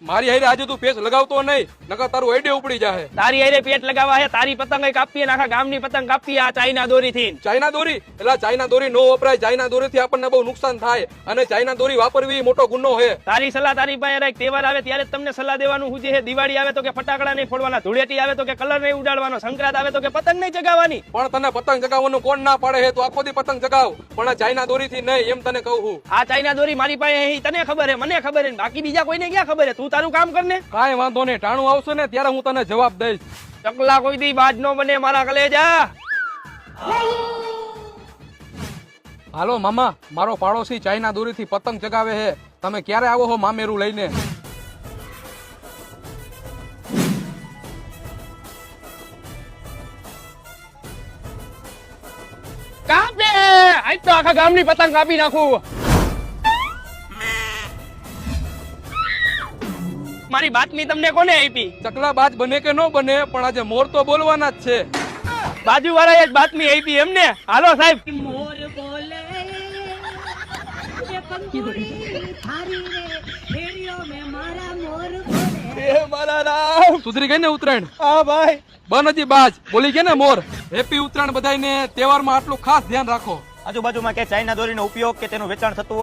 મારી હારે આજે તું પેચ લગાવતો નહીં, નકર તારું આઈડિયા ઉપડી જાહે. તારી હારે પેટ લગાવવા હે, તારી પતંગ કાપી આખા ગામની પતંગ કાપી આ ચાઇના દોરી થી. ચાઇના દોરી એટલે ચાઇના દોરી નો વપરાય. ચાઇના દોરી થી આપણને બહુ નુકસાન થાય અને ચાઇના દોરી વાપરવી મોટો ગુનો છે. તારી સલાહ તારી પાસે રાખ. તહેવાર આવે ત્યારે તમને સલાહ દેવાનું હું છે. દિવાળી આવે તો કે ફટાકડા નહીં ફોડવાના, ધૂળેટી આવે તો કે કલર નહીં ઉડાડવાનો, સંક્રાંત આવે તો કે પતંગ નહીં ચગાવવાની. પણ તને પતંગ ચગાવવાનું કોણ ના પાડે છે? તું આખો દી પતંગ ચગાવ, પણ ચાઇના દોરી થી નહીં, એમ તને કહું છું. આ ચાઇના દોરી મારી પાસે અહીં તને ખબર હે, મને ખબર હે, બાકી બીજા કોઈને ક્યાં ખબર હે? તું તારું કામ કર ને. કાંઈ વાંધો નહીં, ટાણું આવશે ને ત્યારે હું તને જવાબ દઈશ. ચકલા કોઈ દી બાજ નો બને મારા કલેજા. હાલો મામા, મારો પાડોશી ચાઇના દોરી થી પતંગ ચગાવે છે. તમે ક્યારે આવો છો મામેરું લઈને? કાપે આજ તો આખા ગામની પતંગ કાપી નાખું. મારી બાતમી તમને કોને આપી? ચકલા બાજ બને કે ન બને, પણ આજે મોર તો બોલવાના જ છે. બાજુ વાળાએ જ બાતમી આપી એમને. હાલો સાહેબ. મોર બોલે ये पंखुड़ी थारी रे फेरियो में मारा मोर बोले એ મારા રામ. સુધરી ગઈ ને ઉત્તરાયણ? હા ભાઈ. બન હજી બાજ બોલી ગયા ને મોર. હેપી ઉત્તરાયણ બધાને. તહેવારમાં આટલું ખાસ ધ્યાન રાખો. આજુબાજુમાં કે ચાઇના દોરીનો ઉપયોગ કે તેનું વેચાણ થતું